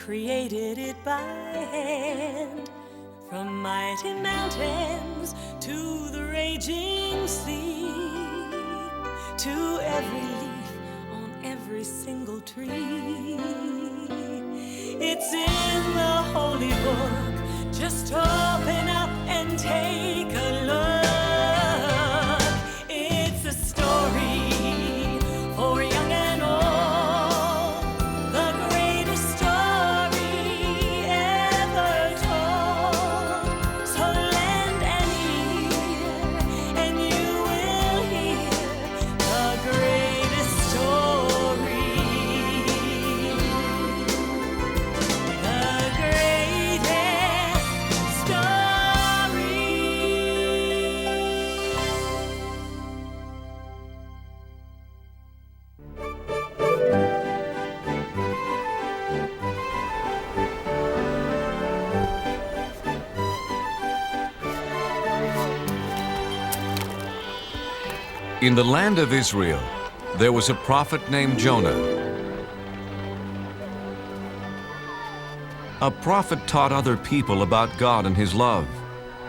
created it by hand. From mighty mountains to the raging sea, to every leaf on every single tree. It's in the holy book. Just open up and take a look. It's a story for young and old, the greatest story ever told. So lend an ear and you will hear the greatest story. The greatest story. In the land of Israel, there was a prophet named Jonah. A prophet taught other people about God and his love.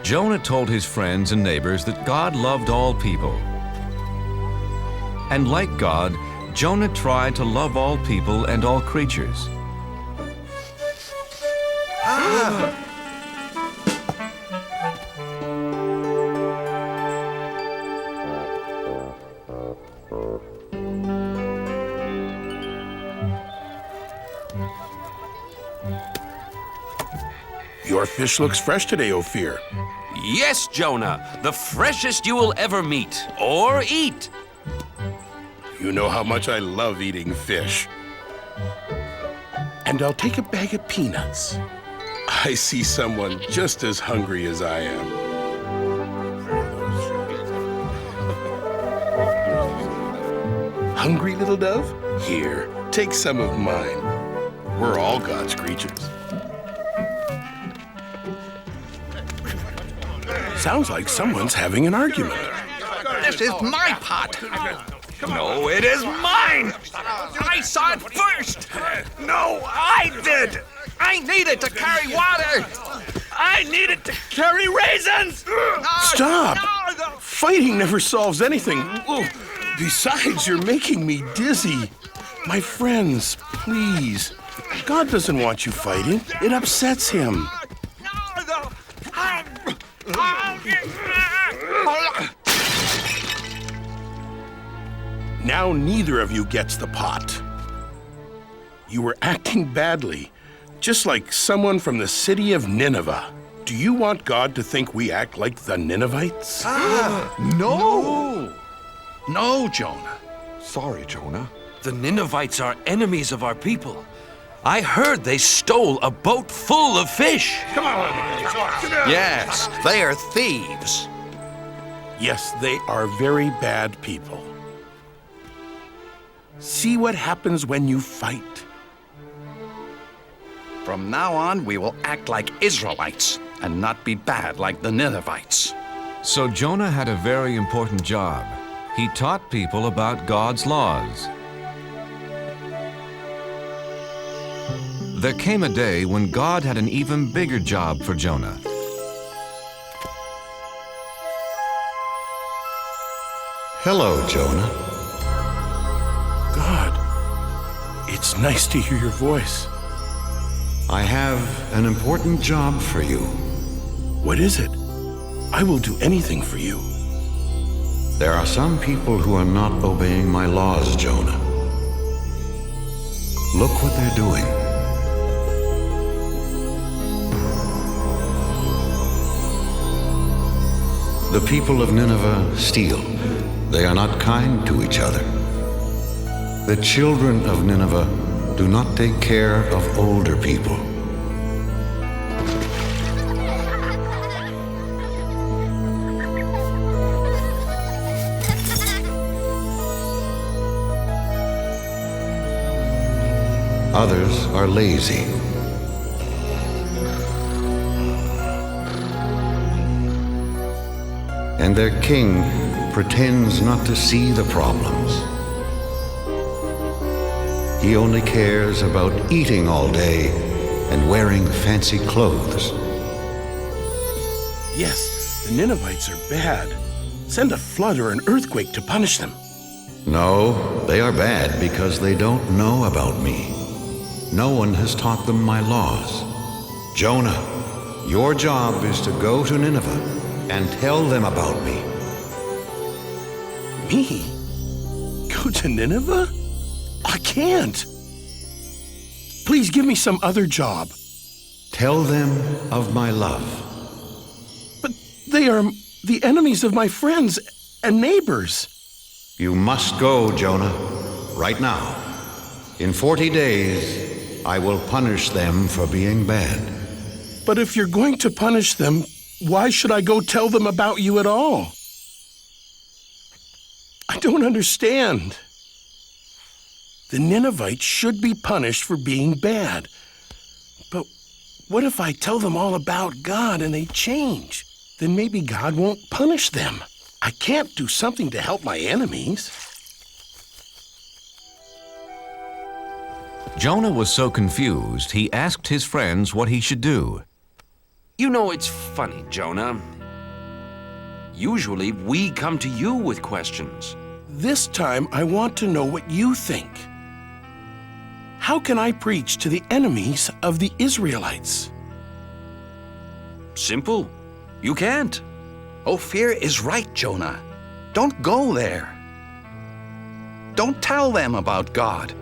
Jonah told his friends and neighbors that God loved all people. And like God, Jonah tried to love all people and all creatures. Your fish looks fresh today, Ophir. Yes, Jonah, the freshest you will ever meet or eat. You know how much I love eating fish. And I'll take a bag of peanuts. I see someone just as hungry as I am. Hungry, little dove? Here, take some of mine. We're all God's creatures. Sounds like someone's having an argument. This is my pot. No, it is mine. I saw it first. No, I did. I needed to carry water. I needed to carry raisins. Stop! No. Fighting never solves anything. Whoa. Besides, you're making me dizzy. My friends, please. God doesn't want you fighting. It upsets him. Now neither of you gets the pot. You were acting badly, just like someone from the city of Nineveh. Do you want God to think we act like the Ninevites? No. No, Jonah. Sorry, Jonah. The Ninevites are enemies of our people. I heard they stole a boat full of fish. Yes, they are thieves. Yes, they are very bad people. See what happens when you fight. From now on, we will act like Israelites and not be bad like the Ninevites. So Jonah had a very important job. He taught people about God's laws. There came a day when God had an even bigger job for Jonah. Hello, Jonah. God, it's nice to hear your voice. I have an important job for you. What is it? I will do anything for you. There are some people who are not obeying my laws, Jonah. Look what they're doing. The people of Nineveh steal. They are not kind to each other. The children of Nineveh do not take care of older people. Others are lazy. And their king pretends not to see the problems. He only cares about eating all day and wearing fancy clothes. Yes, the Ninevites are bad. Send a flood or an earthquake to punish them. No, they are bad because they don't know about me. No one has taught them my laws. Jonah, your job is to go to Nineveh and tell them about me. Me? Go to Nineveh? I can't. Please give me some other job. Tell them of my love. But they are the enemies of my friends and neighbors. You must go, Jonah, right now. In 40 days, I will punish them for being bad. But if you're going to punish them, why should I go tell them about you at all? I don't understand. The Ninevites should be punished for being bad. But what if I tell them all about God and they change? Then maybe God won't punish them. I can't do something to help my enemies. Jonah was so confused, he asked his friends what he should do. You know, it's funny, Jonah. Usually, we come to you with questions. This time, I want to know what you think. How can I preach to the enemies of the Israelites? Simple. You can't. Ophir is right, Jonah. Don't go there. Don't tell them about God.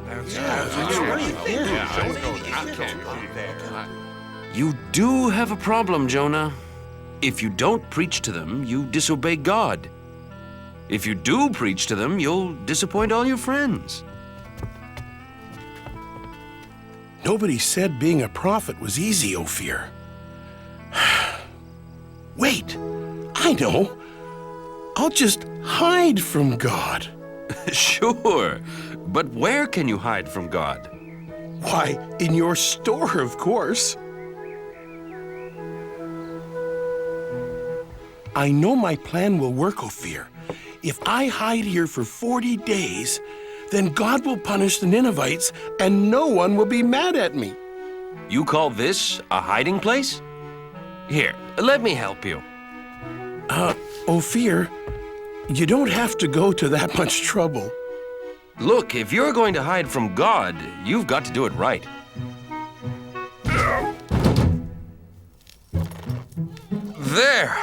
You do have a problem, Jonah. If you don't preach to them, you disobey God. If you do preach to them, you'll disappoint all your friends. Nobody said being a prophet was easy, Ophir. Wait, I know. I'll just hide from God. Sure, but where can you hide from God? Why, in your store, of course. I know my plan will work, Ophir. If I hide here for 40 days, then God will punish the Ninevites and no one will be mad at me. You call this a hiding place? Here, let me help you. Ophir, you don't have to go to that much trouble. Look, if you're going to hide from God, you've got to do it right. There!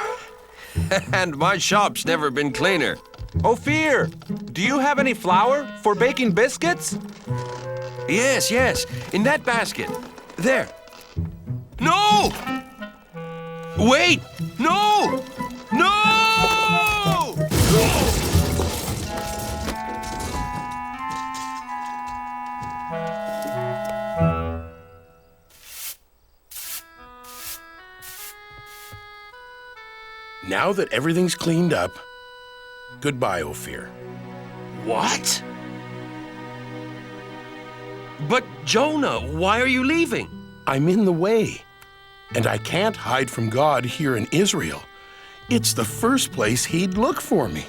And my shop's never been cleaner. Ophir, do you have any flour for baking biscuits? Yes, yes, in that basket. There. No! Wait! No! No! Now that everything's cleaned up, goodbye, Ophir. What? But Jonah, why are you leaving? I'm in the way, and I can't hide from God here in Israel. It's the first place he'd look for me.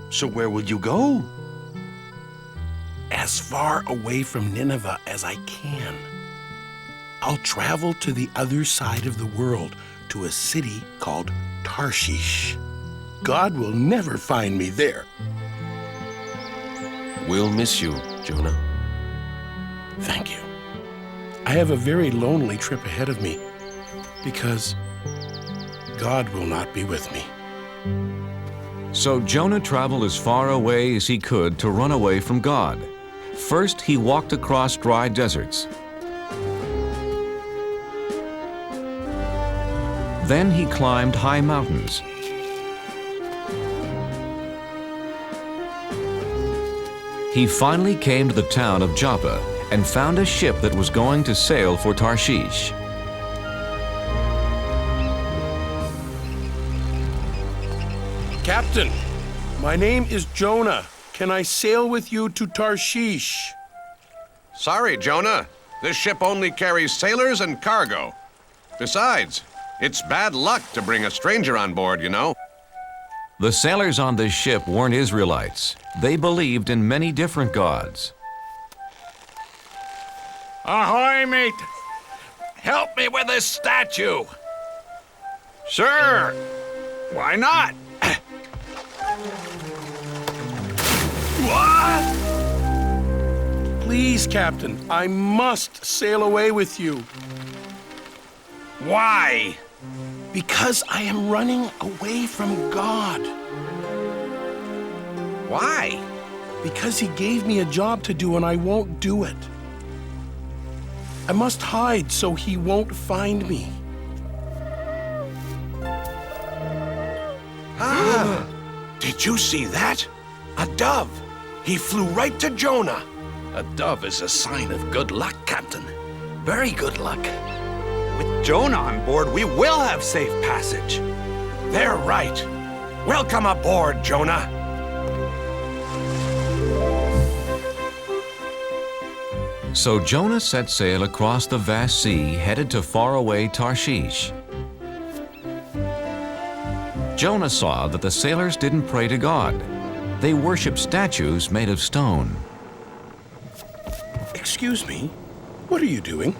So where will you go? As far away from Nineveh as I can. I'll travel to the other side of the world, to a city called Tarshish. God will never find me there. We'll miss you, Jonah. Thank you. I have a very lonely trip ahead of me because God will not be with me. So Jonah traveled as far away as he could to run away from God. First, he walked across dry deserts. Then he climbed high mountains. He finally came to the town of Joppa and found a ship that was going to sail for Tarshish. Captain, my name is Jonah. Can I sail with you to Tarshish? Sorry, Jonah. This ship only carries sailors and cargo. Besides, it's bad luck to bring a stranger on board, you know. The sailors on this ship weren't Israelites. They believed in many different gods. Ahoy, mate! help me with this statue. Sure. Why not? What? Please, Captain, I must sail away with you. Why? Because I am running away from God. Why? Because he gave me a job to do and I won't do it. I must hide so he won't find me. Did you see that? A dove. He flew right to Jonah. A dove is a sign of good luck, Captain. Very good luck. With Jonah on board, we will have safe passage. They're right. Welcome aboard, Jonah. So Jonah set sail across the vast sea, headed to faraway Tarshish. Jonah saw that the sailors didn't pray to God. They worshiped statues made of stone. Excuse me, what are you doing?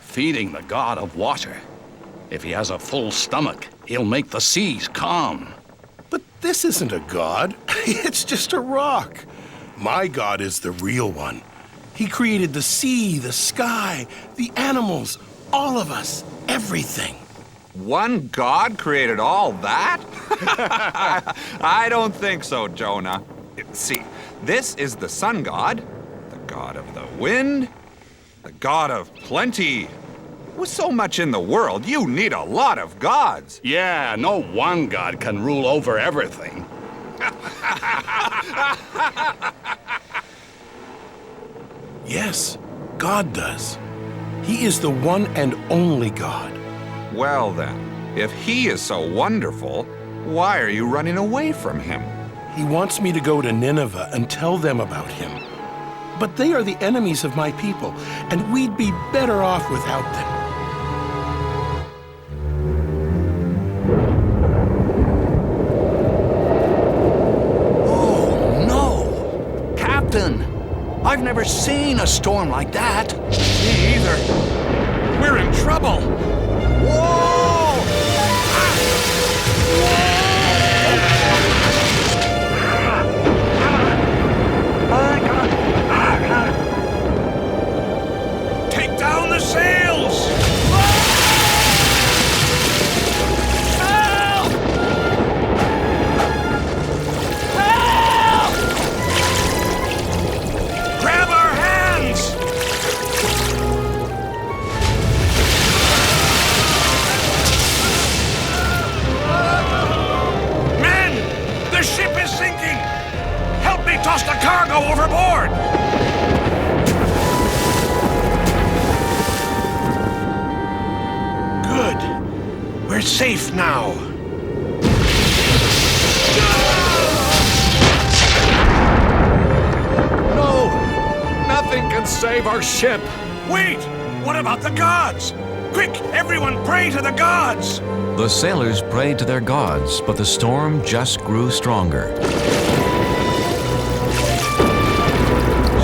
Feeding the god of water. If he has a full stomach, he'll make the seas calm. But this isn't a god. It's just a rock. My God is the real one. He created the sea, the sky, the animals, all of us, everything. One God created all that? I don't think so, Jonah. See, this is the sun god, the god of the wind, the god of plenty. With so much in the world, you need a lot of gods. Yeah, no one god can rule over everything. Yes, God does. He is the one and only God. Well then, if he is so wonderful, why are you running away from him? He wants me to go to Nineveh and tell them about him. But they are the enemies of my people, and we'd be better off without them. Oh, no! Captain, I've never seen a storm like that. Me either. We're in trouble. Take down the sails! Help! Help! Grab our hands! Men! The ship is sinking! Help me toss the cargo overboard! Good. We're safe now. No! Nothing can save our ship. Wait! What about the gods? Quick, everyone pray to the gods! The sailors prayed to their gods, but the storm just grew stronger.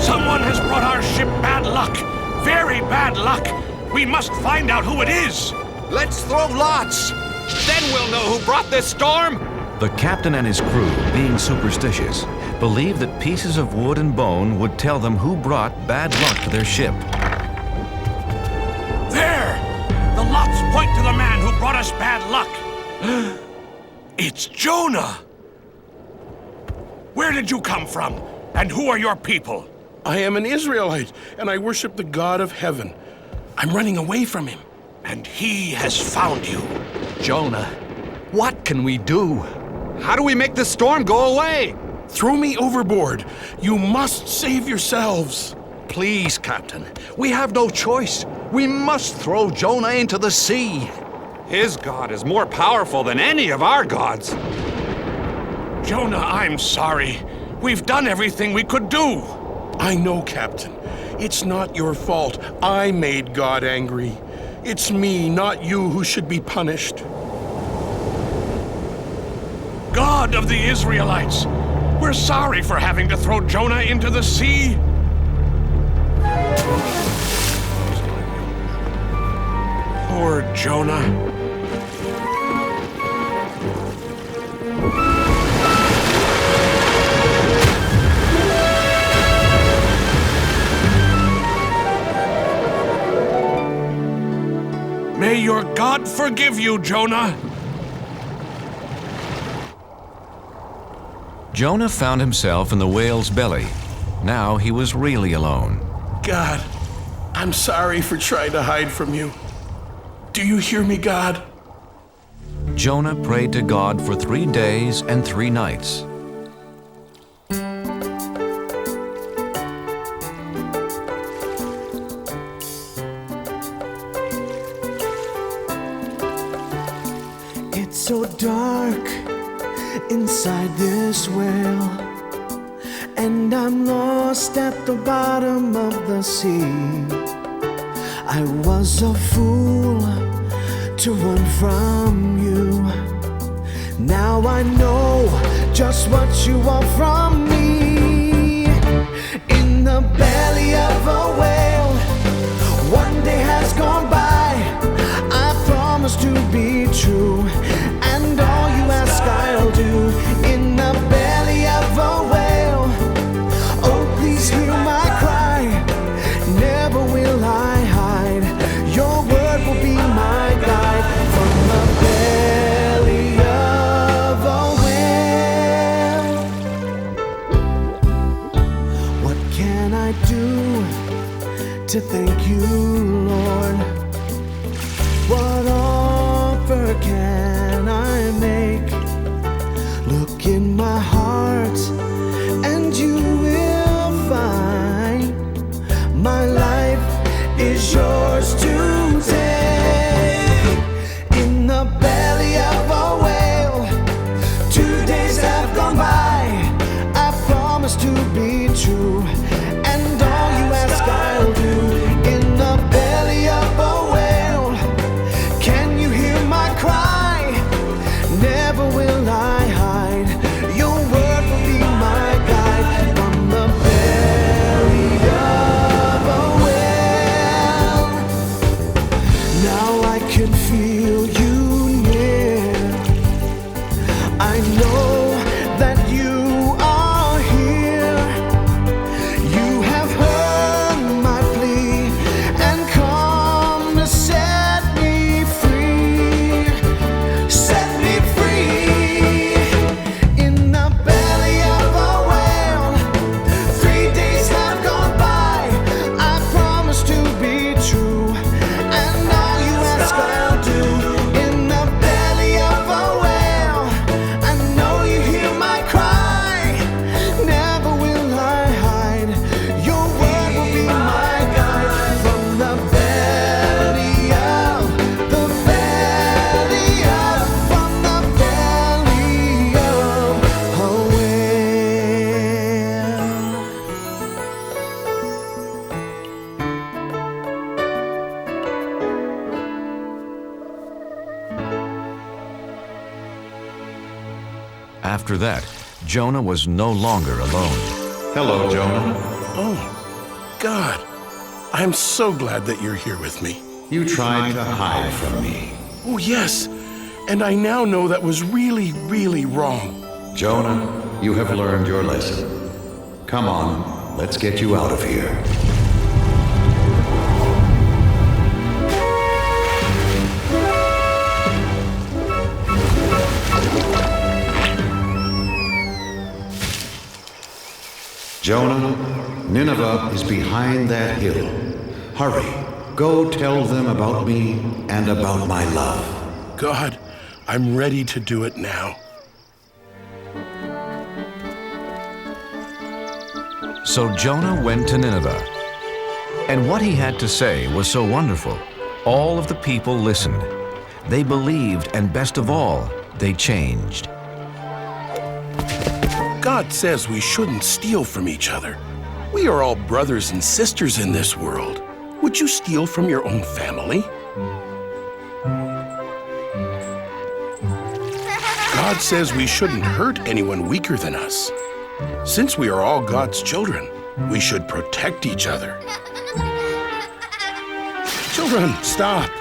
Someone has brought our ship bad luck. Very bad luck. We must find out who it is. Let's throw lots. Then we'll know who brought this storm. The captain and his crew, being superstitious, believed that pieces of wood and bone would tell them who brought bad luck to their ship. There! The lots point to the man who brought us bad luck. It's Jonah! Where did you come from? And who are your people? I am an Israelite, and I worship the God of heaven. I'm running away from him. And he has found you. Jonah, what can we do? How do we make the storm go away? Throw me overboard. You must save yourselves. Please, Captain, we have no choice. We must throw Jonah into the sea. His god is more powerful than any of our gods. Jonah, I'm sorry. We've done everything we could do. I know, Captain. It's not your fault. I made God angry. It's me, not you, who should be punished. God of the Israelites, we're sorry for having to throw Jonah into the sea. Jonah. May your God forgive you, Jonah. Jonah found himself in the whale's belly. Now he was really alone. God, I'm sorry for trying to hide from you. Do you hear me, God? Jonah prayed to God for 3 days and 3 nights. It's so dark inside this well, and I'm lost at the bottom of the sea. I was a fool to run from you. Now I know just what you want from me. In the belly of a whale, one day has gone by. I promise to be true, and all you ask I'll do. In the belly of a whale, oh please hear my cry. Never will I hide. Your word will be my guide. From the belly of a whale, what can I do to thank you, Lord? What offer can I make? Look in my heart and you will find my life is yours to take. In the belly of a whale, 2 days have gone by. I promise to be true, and all you ask I'll do. In the belly of a whale, can you hear my cry? Never will I hide. Your word will be my guide. From the belly of a whale, now I can feel you near. I know that you are here. You have heard my plea and come to set me free. Set me free. In the belly of a whale, 3 days have gone by. I promise to be true, and all you ask I'll do. In the belly of a whale, I know you hear my cry. Never will I hide. Your word will be my guide. From the belly of, the belly of, from the belly of a whale. After that, Jonah was no longer alone. Hello, Jonah. Oh, God, I'm so glad that you're here with me. You tried to hide from me. Oh, yes, and I now know that was really, really wrong. Jonah, you have learned your lesson. Come on, let's get you out of here. Jonah, Nineveh is behind that hill. Hurry, go tell them about me and about my love. God, I'm ready to do it now. So Jonah went to Nineveh. And what he had to say was so wonderful. All of the people listened. They believed, and best of all, they changed. God says we shouldn't steal from each other. We are all brothers and sisters in this world. Would you steal from your own family? God says we shouldn't hurt anyone weaker than us. Since we are all God's children, we should protect each other. Children, stop.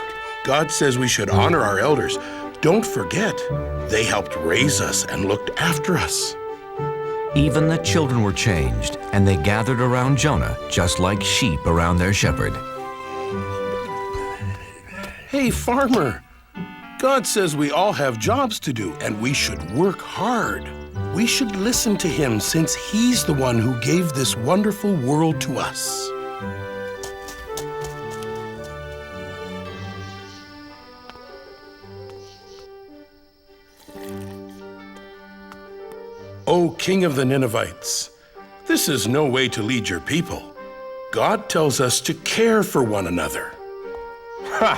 God says we should honor our elders. Don't forget, they helped raise us and looked after us. Even the children were changed, and they gathered around Jonah just like sheep around their shepherd. Hey, farmer, God says we all have jobs to do and we should work hard. We should listen to him since he's the one who gave this wonderful world to us. O King of the Ninevites, this is no way to lead your people. God tells us to care for one another. Ha!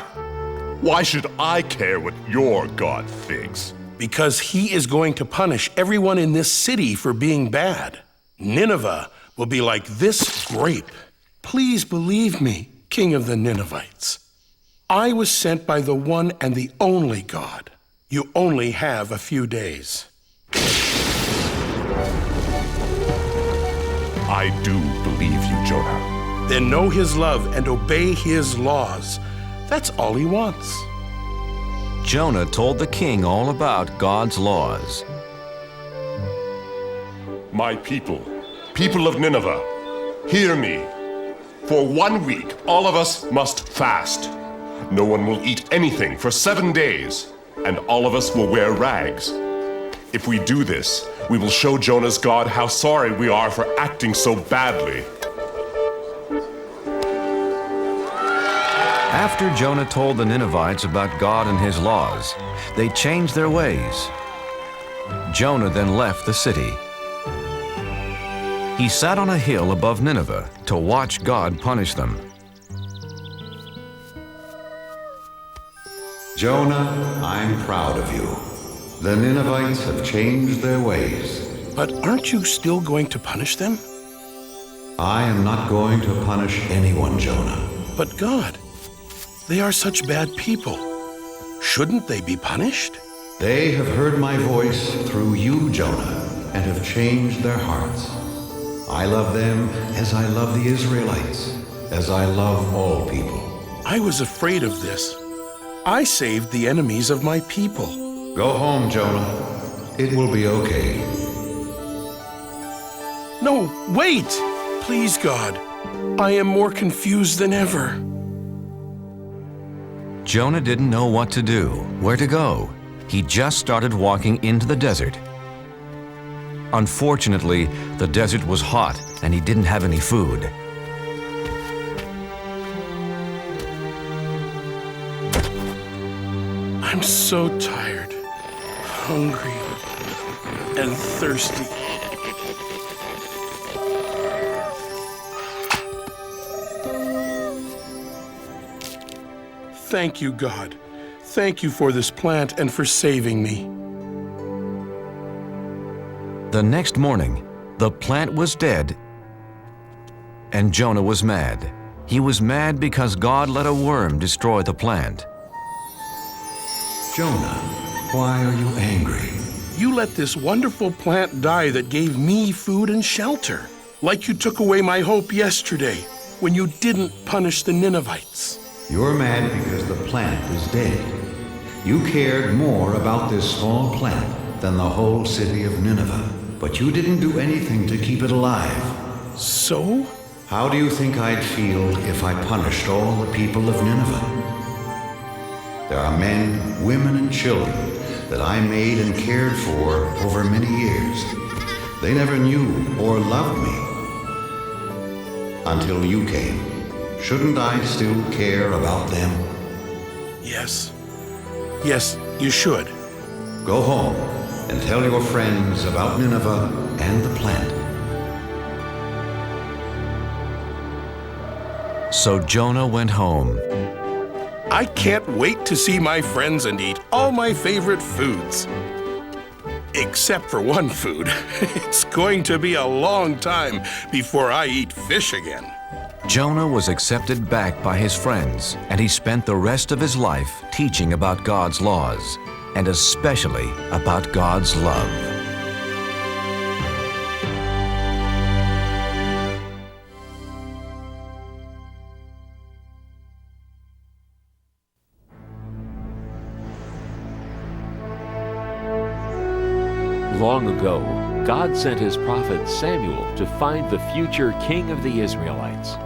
Why should I care what your God thinks? Because he is going to punish everyone in this city for being bad. Nineveh will be like this grape. Please believe me, King of the Ninevites. I was sent by the one and the only God. You only have a few days. I do believe you, Jonah. Then know his love and obey his laws. That's all he wants. Jonah told the king all about God's laws. My people, people of Nineveh, hear me. For 1 week, all of us must fast. No one will eat anything for 7 days, and all of us will wear rags. If we do this, we will show Jonah's God how sorry we are for acting so badly. After Jonah told the Ninevites about God and his laws, they changed their ways. Jonah then left the city. He sat on a hill above Nineveh to watch God punish them. Jonah, I'm proud of you. The Ninevites have changed their ways. But aren't you still going to punish them? I am not going to punish anyone, Jonah. But God, they are such bad people. Shouldn't they be punished? They have heard my voice through you, Jonah, and have changed their hearts. I love them as I love the Israelites, as I love all people. I was afraid of this. I saved the enemies of my people. Go home, Jonah. It will be okay. No, wait! Please, God. I am more confused than ever. Jonah didn't know what to do, where to go. He just started walking into the desert. Unfortunately, the desert was hot and he didn't have any food. I'm so tired, hungry, and thirsty. Thank you, God. Thank you for this plant and for saving me. The next morning, the plant was dead, and Jonah was mad. He was mad because God let a worm destroy the plant. Jonah, why are you angry? You let this wonderful plant die that gave me food and shelter, like you took away my hope yesterday when you didn't punish the Ninevites. You're mad because the plant is dead. You cared more about this small plant than the whole city of Nineveh, but you didn't do anything to keep it alive. So? How do you think I'd feel if I punished all the people of Nineveh? There are men, women, and children that I made and cared for over many years. They never knew or loved me until you came. Shouldn't I still care about them? Yes. Yes, you should. Go home and tell your friends about Nineveh and the plant. So Jonah went home. I can't wait to see my friends and eat all my favorite foods. Except for one food. It's going to be a long time before I eat fish again. Jonah was accepted back by his friends, and he spent the rest of his life teaching about God's laws, and especially about God's love. Long ago, God sent his prophet Samuel to find the future king of the Israelites.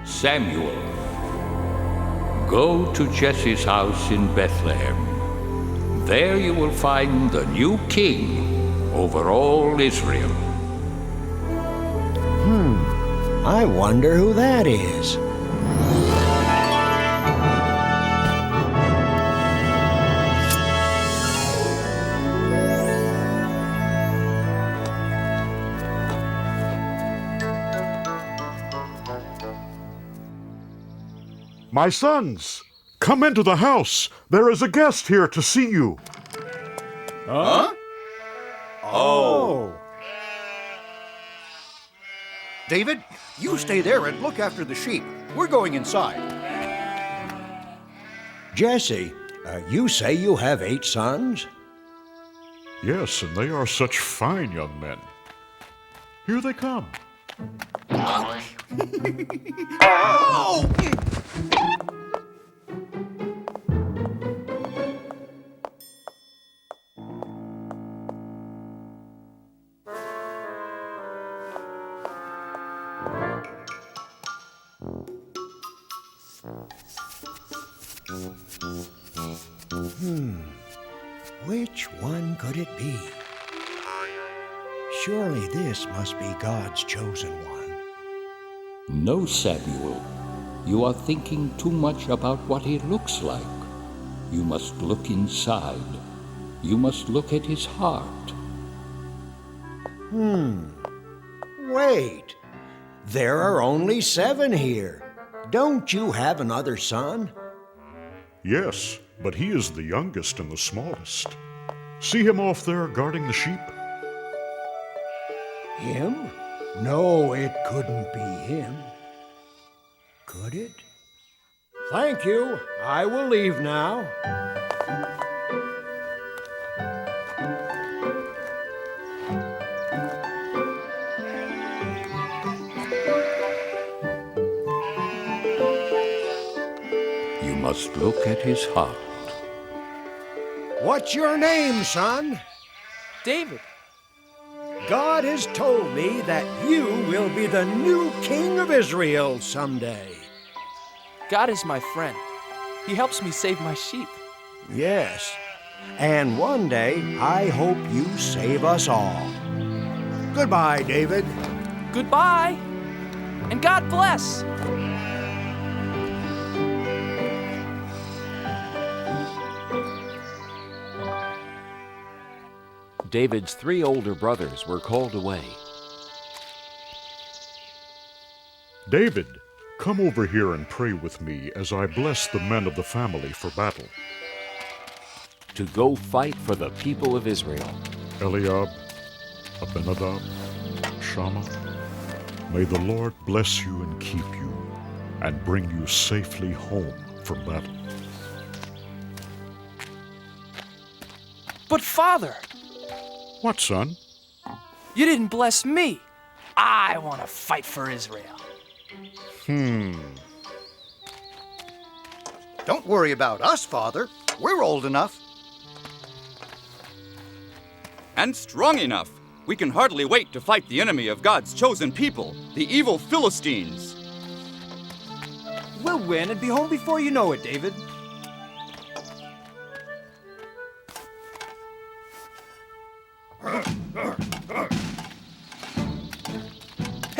Samuel, go to Jesse's house in Bethlehem. There you will find the new king over all Israel. I wonder who that is. My sons, come into the house. There is a guest here to see you. Huh? Oh. David, you stay there and look after the sheep. We're going inside. Jesse, you say you have 8 sons? Yes, and they are such fine young men. Here they come. Oh! Which one could it be? Surely this must be God's chosen one. No, Samuel. You are thinking too much about what he looks like. You must look inside. You must look at his heart. Wait. There are only 7 here. Don't you have another son? Yes, but he is the youngest and the smallest. See him off there guarding the sheep? Him? No, it couldn't be him. Could it? Thank you. I will leave now. You must look at his heart. What's your name, son? David. God has told me that you will be the new king of Israel someday. God is my friend. He helps me save my sheep. Yes, and one day I hope you save us all. Goodbye, David. Goodbye, and God bless. David's 3 older brothers were called away. David, come over here and pray with me as I bless the men of the family for battle. To go fight for the people of Israel. Eliab, Abinadab, Shammah, may the Lord bless you and keep you, and bring you safely home from battle. But Father! What, son? You didn't bless me. I want to fight for Israel. Don't worry about us, Father. We're old enough. And strong enough. We can hardly wait to fight the enemy of God's chosen people, the evil Philistines. We'll win and be home before you know it, David.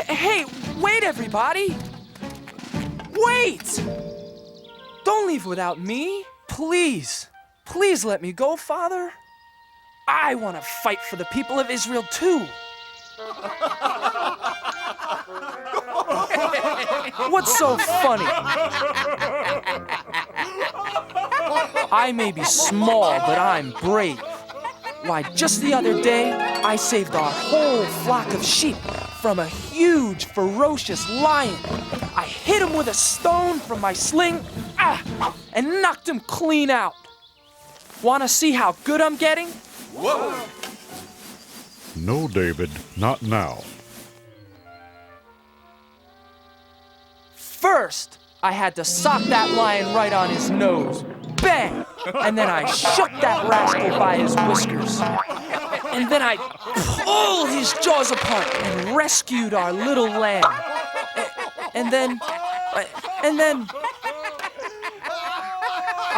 Hey, wait, everybody! Wait! Don't leave without me. Please. Please let me go, Father. I want to fight for the people of Israel, too. What's so funny? I may be small, but I'm brave. Why, just the other day, I saved our whole flock of sheep from a huge, ferocious lion. I hit him with a stone from my sling, and knocked him clean out. Want to see how good I'm getting? Whoa! No, David, not now. First, I had to sock that lion right on his nose. Bang! and then I shook that rascal by his whiskers. And then I pulled his jaws apart and rescued our little lamb. And then...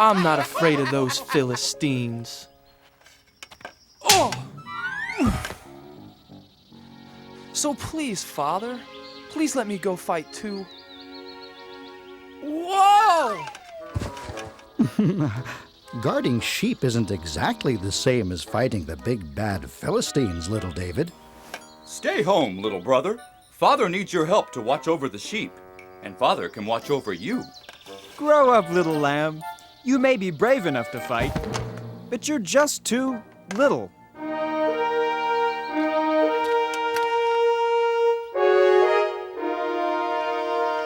I'm not afraid of those Philistines. Oh! So please, Father, please let me go fight too. Whoa! Guarding sheep isn't exactly the same as fighting the big bad Philistines, little David. Stay home, little brother. Father needs your help to watch over the sheep, and Father can watch over you. Grow up, little lamb. You may be brave enough to fight, but you're just too little.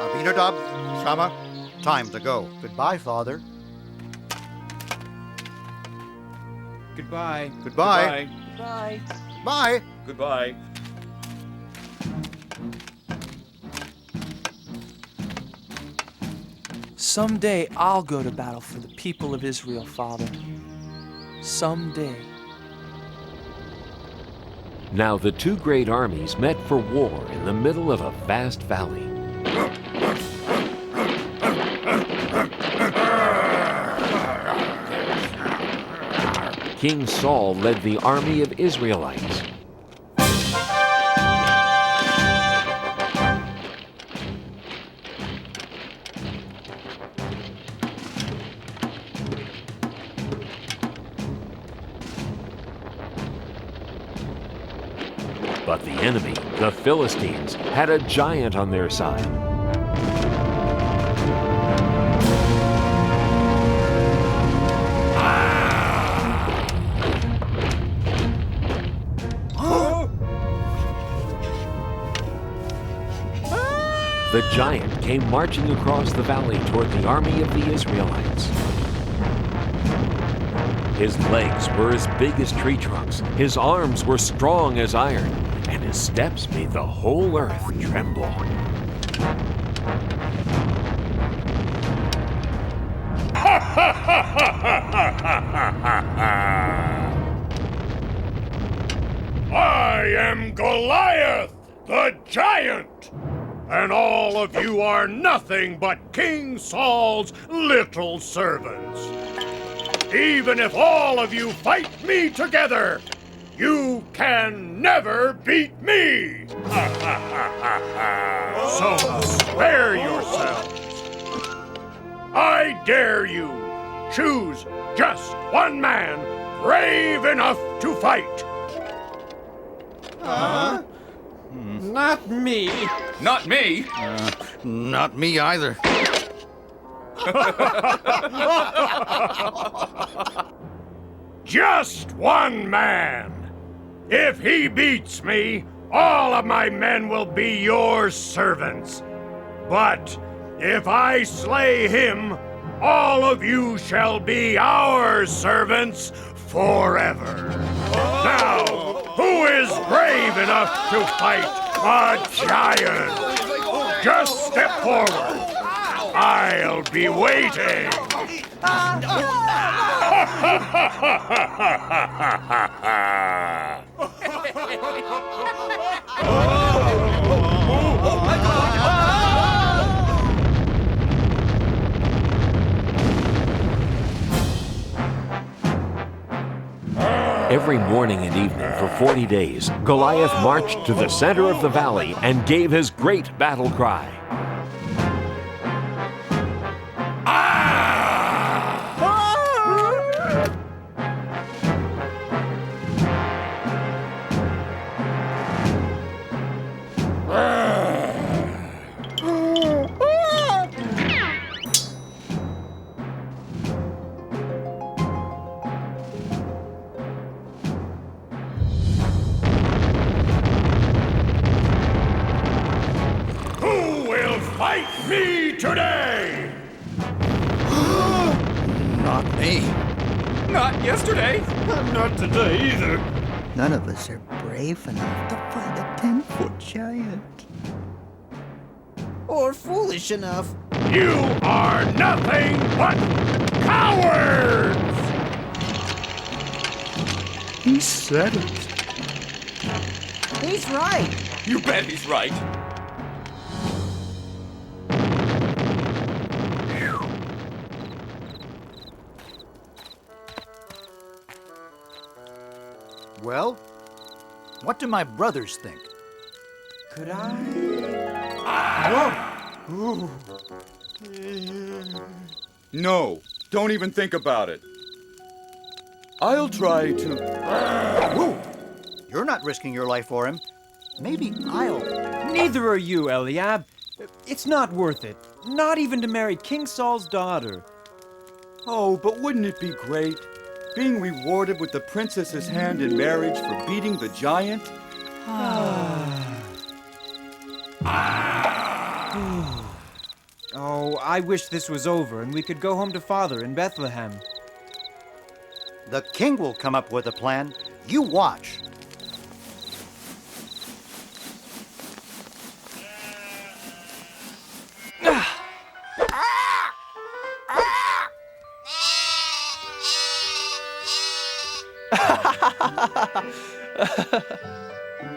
Abinadab, Shammah, time to go. Goodbye, Father. Goodbye. Goodbye. Bye. Bye. Goodbye. Someday I'll go to battle for the people of Israel, Father. Someday. Now the two great armies met for war in the middle of a vast valley. King Saul led the army of Israelites. But the enemy, the Philistines, had a giant on their side. The giant came marching across the valley toward the army of the Israelites. His legs were as big as tree trunks, his arms were strong as iron, and his steps made the whole earth tremble. I am Goliath, the giant, and all of you are nothing but King Saul's little servants. Even if all of you fight me together, you can never beat me! So spare yourselves. I dare you, choose just one man brave enough to fight. Not me. Not me. Not me either. Just one man. If he beats me, all of my men will be your servants. But if I slay him, all of you shall be our servants forever. Now, who is brave enough to fight a giant? Just step forward. I'll be waiting. Every morning and evening for 40 days, Goliath marched to the center of the valley and gave his great battle cry. Fight me today! Not me. Not yesterday. Not today either. None of us are brave enough to fight a 10-foot giant. Or foolish enough. You are nothing but cowards! He said it. He's right. You bet he's right. Well, what do my brothers think? Could I? Whoa! No, don't even think about it. I'll try to... Whoa! You're not risking your life for him. Maybe I'll... Neither are you, Eliab. It's not worth it. Not even to marry King Saul's daughter. Oh, but wouldn't it be great? Being rewarded with the princess's hand in marriage for beating the giant? Oh, I wish this was over and we could go home to Father in Bethlehem. The king will come up with a plan. You watch.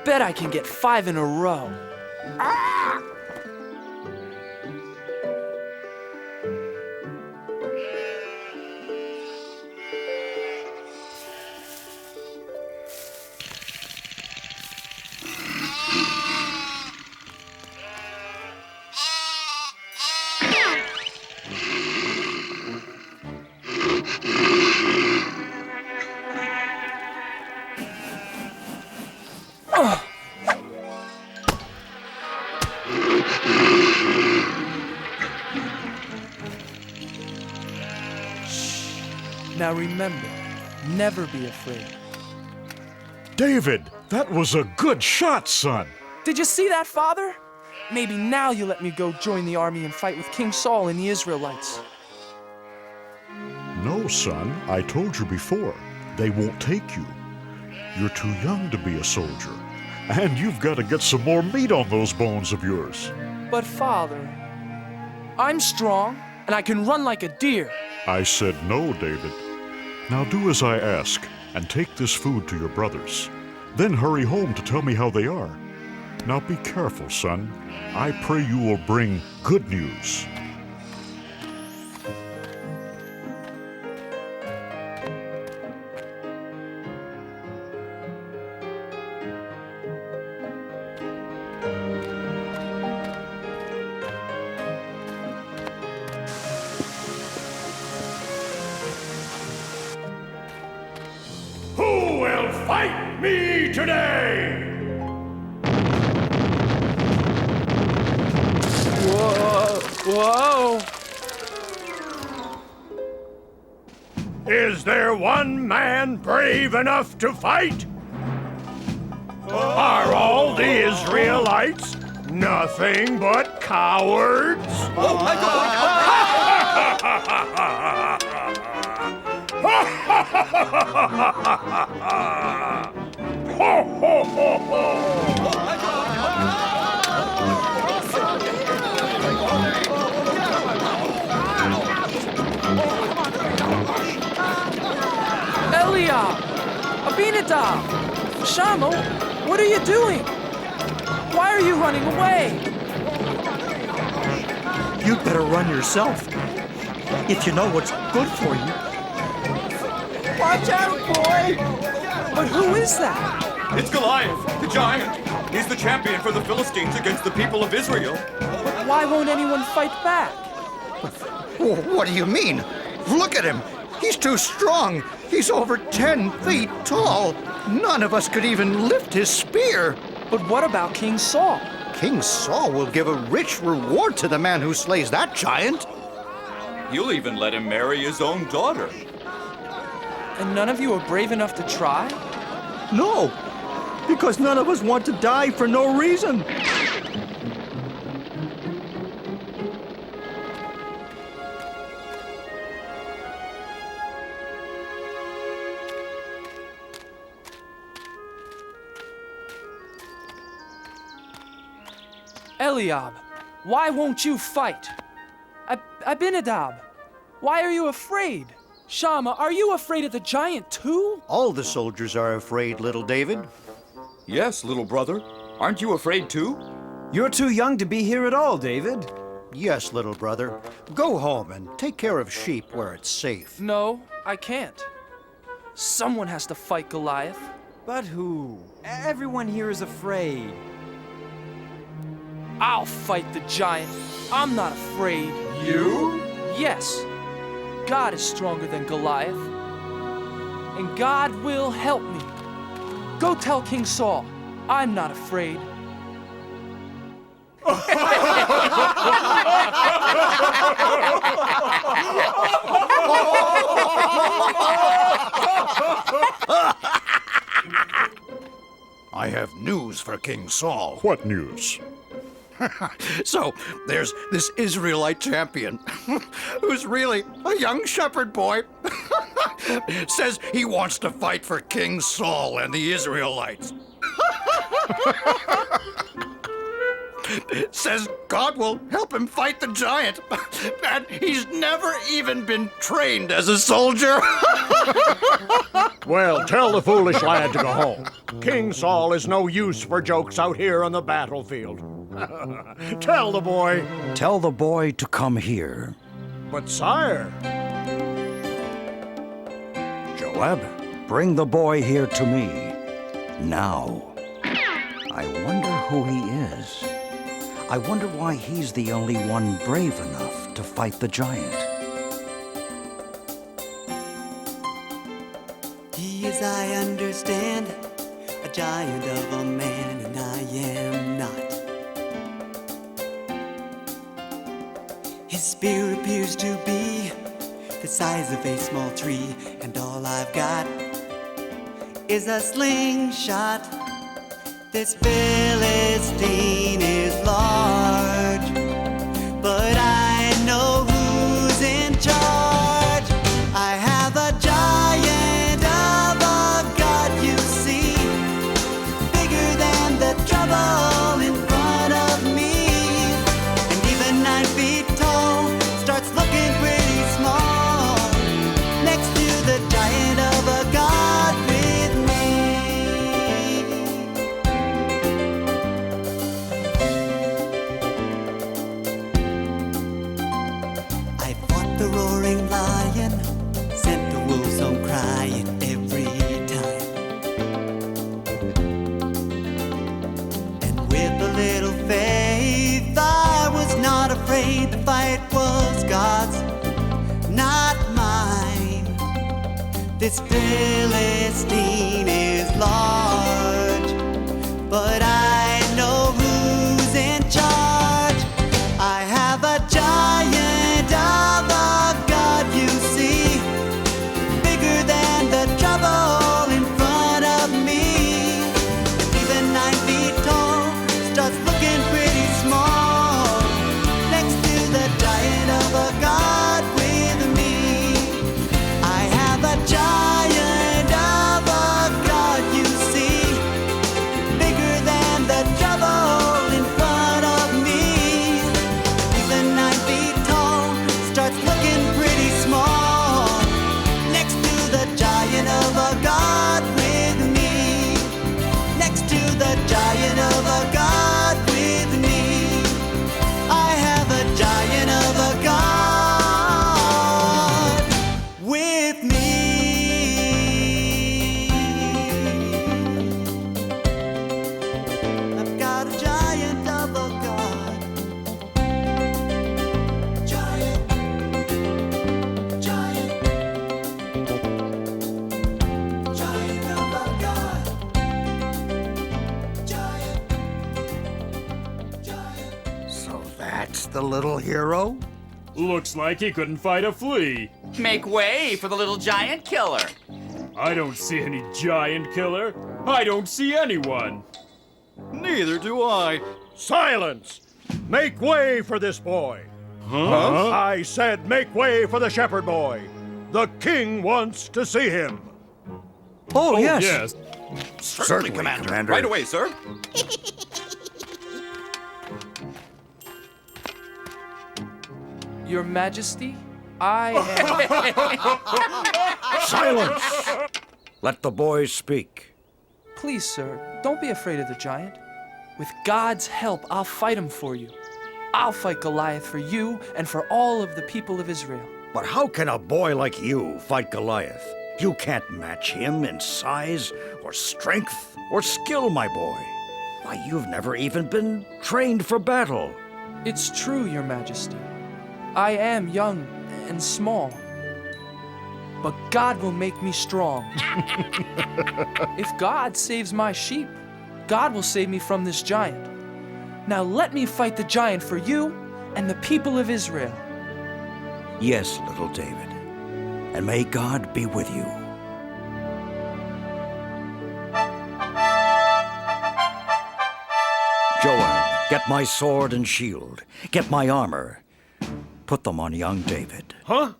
Bet I can get 5 in a row. Now remember, never be afraid. David, that was a good shot, son. Did you see that, Father? Maybe now you'll let me go join the army and fight with King Saul and the Israelites. No, son, I told you before. They won't take you. You're too young to be a soldier. And you've got to get some more meat on those bones of yours. But Father, I'm strong and I can run like a deer. I said no, David. Now do as I ask and take this food to your brothers. Then hurry home to tell me how they are. Now be careful, son. I pray you will bring good news. Who will fight me today? Whoa! Is there one man brave enough to fight? Are all the Israelites nothing but cowards? Oh my Eliab! Abinadab! Shammah, what are you doing? Why are you running away? You'd better run yourself, if you know what's good for you. Watch out, boy! But who is that? It's Goliath, the giant. He's the champion for the Philistines against the people of Israel. But why won't anyone fight back? What do you mean? Look at him. He's too strong. He's over 10 feet tall. None of us could even lift his spear. But what about King Saul? King Saul will give a rich reward to the man who slays that giant. You'll even let him marry his own daughter. And none of you are brave enough to try? No, because none of us want to die for no reason. Eliab, why won't you fight? Abinadab, why are you afraid? Shammah, are you afraid of the giant too? All the soldiers are afraid, little David. Yes, little brother. Aren't you afraid too? You're too young to be here at all, David. Yes, little brother. Go home and take care of sheep where it's safe. No, I can't. Someone has to fight Goliath. But who? Everyone here is afraid. I'll fight the giant. I'm not afraid. You? Yes. God is stronger than Goliath. And God will help me. Go tell King Saul, I'm not afraid. I have news for King Saul. What news? So, there's this Israelite champion who's really a young shepherd boy. Says he wants to fight for King Saul and the Israelites. Says God will help him fight the giant. And he's never even been trained as a soldier. Well, tell the foolish lad to go home. King Saul is no use for jokes out here on the battlefield. Tell the boy. Tell the boy to come here. But sire. Joab, bring the boy here to me. Now. I wonder who he is. I wonder why he's the only one brave enough to fight the giant. He is, I understand, a giant of a man, and I am not. His spear appears to be the size of a small tree, and all I've got is a slingshot. This Philistine is large, but I know who's in charge. I have a giant of a God, you see, bigger than the trouble in front of me. And even 9 feet tall starts looking pretty small next to the giant of a God with me. The roaring lion sent the wolves home crying every time. And with a little faith, I was not afraid. The fight was God's, not mine. This Philistine is large, but I know who's in charge. I have a giant of a God, you see, bigger than the trouble in front of me. And even 9 feet tall starts looking pretty small next to the giant of a God with me. I have a giant of a God, you see, bigger than the trouble in front of me. Even 9 feet tall starts looking pretty small next to the giant of a God with me. Next to the giant of a God with me. I have a giant of a God with me. I've got a giant of a God. Giant, giant, giant of a God. Giant, giant. So that's the little hero? Looks like he couldn't fight a flea. Make way for the little giant killer. I don't see any giant killer. I don't see anyone. Neither do I. Silence! Make way for this boy. Huh? I said make way for the shepherd boy. The king wants to see him. Oh, Yes. Certainly, Commander. Right away, sir. Your Majesty, I am... Silence! Let the boy speak. Please, sir, don't be afraid of the giant. With God's help, I'll fight him for you. I'll fight Goliath for you and for all of the people of Israel. But how can a boy like you fight Goliath? You can't match him in size or strength or skill, my boy. Why, you've never even been trained for battle. It's true, Your Majesty. I am young and small. But God will make me strong. If God saves my sheep, God will save me from this giant. Now let me fight the giant for you and the people of Israel. Yes, little David, and may God be with you. Joab, get my sword and shield. Get my armor. Put them on young David. Huh?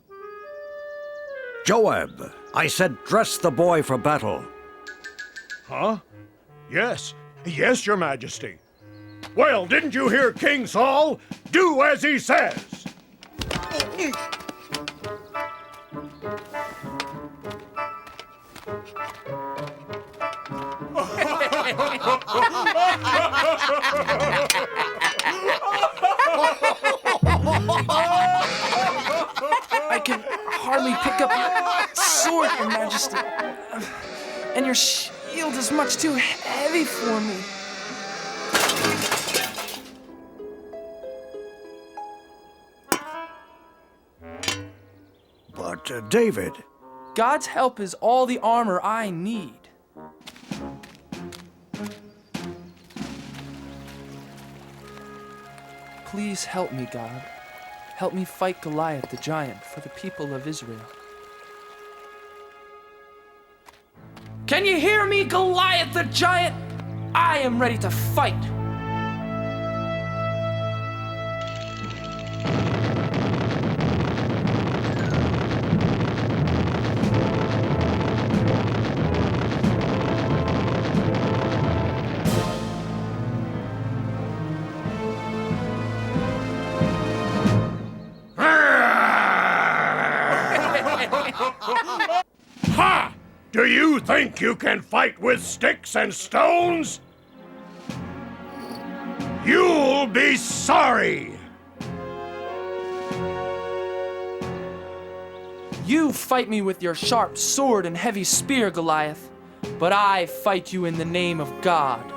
Joab, I said dress the boy for battle. Huh? Yes. Yes, Your Majesty. Well, didn't you hear King Saul? Do as he says. I can hardly pick up your sword, Your Majesty. And your shield is much too heavy for me. But, David... God's help is all the armor I need. Please help me, God. Help me fight Goliath the giant for the people of Israel. Can you hear me, Goliath the giant? I am ready to fight. Ha! Do you think you can fight with sticks and stones? You'll be sorry! You fight me with your sharp sword and heavy spear, Goliath, but I fight you in the name of God.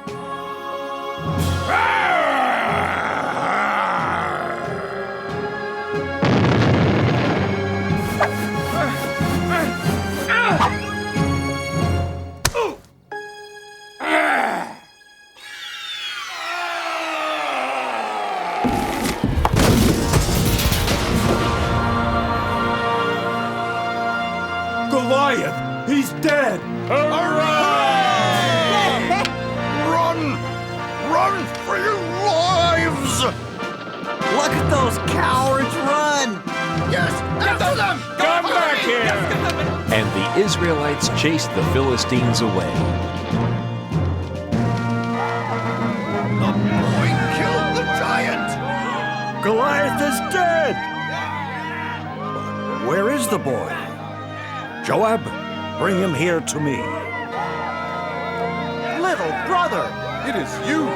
Goliath! He's dead! Hooray! Run! Run for your lives! Look at those cowards run! Yes! After them! Come back here! And the Israelites chased the Philistines away. The boy killed the giant! Goliath is dead! Where is the boy? Joab, bring him here to me. Little brother! It is you!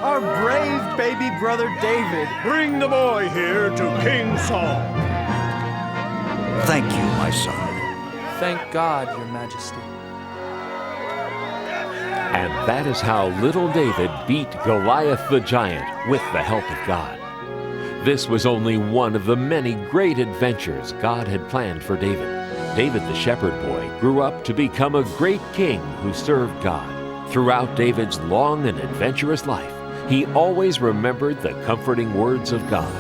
Our brave baby brother David! Bring the boy here to King Saul. Thank you, my son. Thank God, Your Majesty. And that is how little David beat Goliath the giant with the help of God. This was only one of the many great adventures God had planned for David. David the shepherd boy grew up to become a great king who served God. Throughout David's long and adventurous life, he always remembered the comforting words of God.